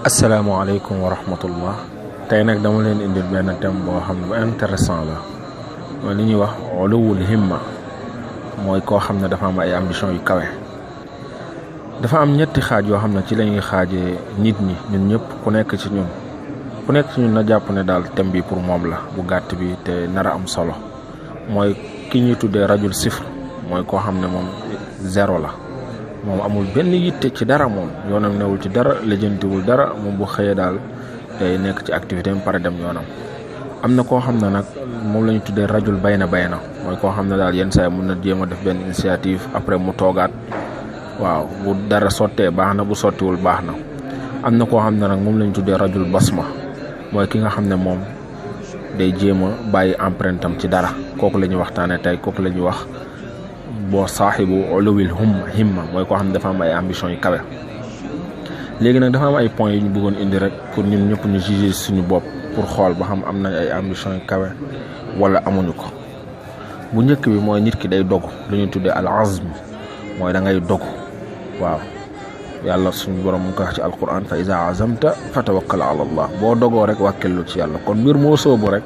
asalaamaaleykum wa rahmatullah tey nag dama leen indil benn thème boo xam ne bu intéressant la mooy li ñuy wax uluwul himma mooy koo xam ne dafa am ay ambition yu kawe. dafa am ñetti xaaj yoo xam ne ci lañuy xaajee nit ñi ñun ñëpp ku nekk ci ñun na jàpp ne daal thème bi pour moom la bu gàtt bi te nara am solo mooy ki ñuy tuddee rajul sifr mooy koo xam ne moom zéro la. moom amul benn yitte ci dara, moom yoonam newul ci dara, lijjantiwul dara, moom bu xëyee daal day nekk ci activité am pare dem yoonam. am na koo xam ne nag moom la ñu tuddee rajul bayna mooy koo xam ne daal yenn saa yi mun na jéem a def benn initiative après mu toogaat waaw bu dara sottee baax na bu sottiwul baax na. am na koo xam ne nag moom la ñu tuddee rajul basma mooy ki nga xam ne moom day jéem a bàyyi empreinte am ci dara. kooku la ñuy waxtaanee tey, kooku la ñuy wax boo saaxibu uluwil himma mooy koo xam ne dafa am ay ambition yu kawe. léegi nag dafa am ay points yu ñu bëggoon indi rek pour ñun ñëpp ñu juger suñu bopp pour xool ba xam am nañ ay ambition yu kawe wala amuñu ko. bu njëkk bi mooy nit ki day dogu, lu ñuy tuddee al azm mooy da ngay dogu. waaw yàlla suñu borom mu ngi koy wax ci alquran fa iza azamta fatawakkal ala allah. boo dogoo rek wàkkillu ci yàlla. kon mbir moo soobu rek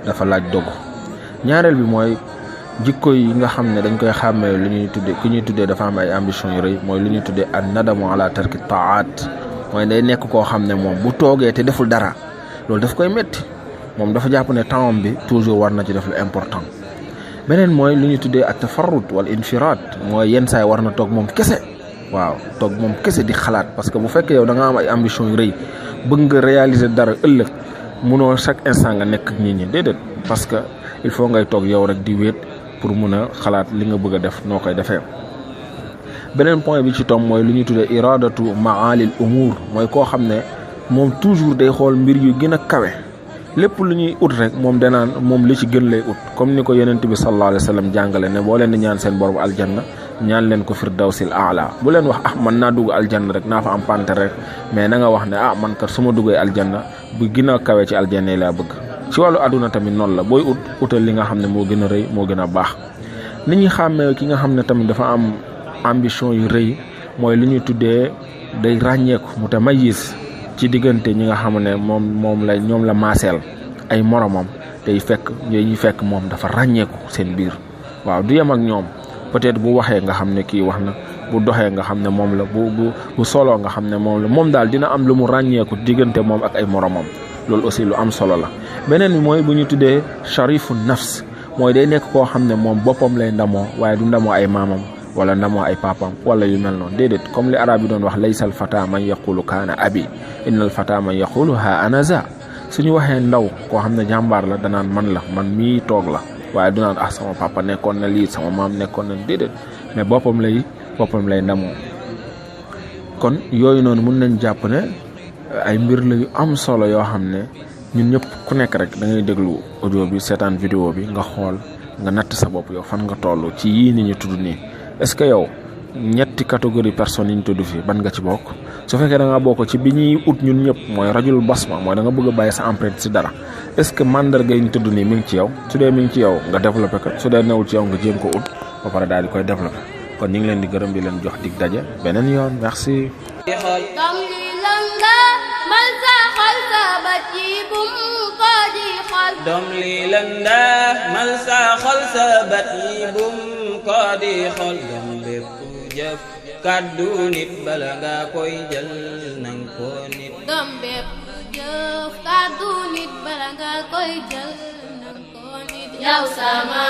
dafa laaj dogu. ñaareel bi mooy jikko yi nga xam ne dañ koy xàmmee lu ñuy tuddee ki ñuy tuddee dafa am ay ambition yu rëy mooy lu ñuy tuddee an nadamu ala tarki taat mooy day nekk koo xam ne moom bu toogee te deful dara loolu daf koy métti. moom dafa jàpp ne temps bi toujours war na ci def lu important. beneen mooy lu ñuy tuddee at tafarrut wal infiraat mooy yenn saay war na toog moom kese. waaw toog moom kese di xalaat, parce que bu fekkee yow da nga am ay ambition yu rëy bëgg nga réaliser dara ëllëg munoo chaque instant nga nekk ak nit ñi déedéet, parce que il faut ngay toog yow rek di wéet pour mun a xalaat li nga bëgg a def noo koy defee. beneen point bi ci tom mooy lu ñuy tuddee iradatu maalil umur mooy koo xam ne moom toujours day xool mbir yu gën a kawe. lépp lu ñuy ut rek moom danaan moom li ci gën lay ut, comme ni ko yonent bi sallallahu alayhi wa sallam jàngale ne boo leen di ñaan seen borom aljanna ñaan leen ko firdawsil aala. bu leen wax man naa dugg aljanna rek naa fa am pante rek, mais na nga wax ne man kat su ma duggee aljanna bu gën a kawe ci aljanna yi laa bëgg. ci wàllu àdduna tamit noonu la, booy utal li nga xam ne moo gën a rëy moo gën a baax. ni ñuy xàmmee ki nga xam ne tamit dafa am ambition yu rëy mooy li ñuy tuddee day ràññeeku mutamayyiz ci diggante ñi nga xam ne ñoom la maaseel ay moromam. day fekk moom dafa ràññeeku seen biir. waaw du yem ak ñoom, peut-être bu waxee nga xam ne kii wax na, bu doxee nga xam ne moom la, bu soloo nga xam ne moom la. moom daal dina am lu mu ràññeeku diggante moom ak ay moromam. loolu aussi lu am solo la. beneen bi mooy bu ñu tuddee sharifu nafs mooy day nekk koo xam ne moom boppam lay ndamoo, waaye du ndamoo ay maamam wala ndamoo ay papam wala yu mel noonu déedéet. comme li arab yi doon wax laysal fata man yaqulu kaana abi innal fata man yaqulu ha ana za. suñu waxee ndaw koo xam ne jàmbaar la danaan man mii toog la, waaye du naan sama papa nekkoon na lii, sama maam nekkoon na déedéet, mais boppam lay ndamoo. kon yooyu noonu mun nañ jàpp ne ay mbir la yu am solo yoo xam ne ñun ñëpp ku nekk rek da ngay déglu audio bi, seetaan vidéo bi, nga xool nga natt sa bopp yow fan nga toll ci yii ni ñu tudd nii. est-ce que yow ñetti catégorie personnes yi ñu tudd fii ban nga ci bokk? su fekkee da nga bokk ci bi ñuy ut ñun ñëpp mooy rajul basma mooy da nga bëgg a bàyyi sa empreinte ci dara, est-ce que mandarga yi ñu tudd nii mi ngi ci yow? su dee mi ngi ci yow nga développé ko, su dee newul ci yow nga jéem ko ut ba pare daal di koy développé. kon ñu ngi leen di gërëm di leen jox dig daje beneen yoon. merci. dom li landa mal sa xol sa bat yi bum ko di xol. dom bépp jëf kàddu nit bala nga koy jël nang ko nit. dom bépp jëf kàddu nit bala nga koy jël nang ko nit. yow sama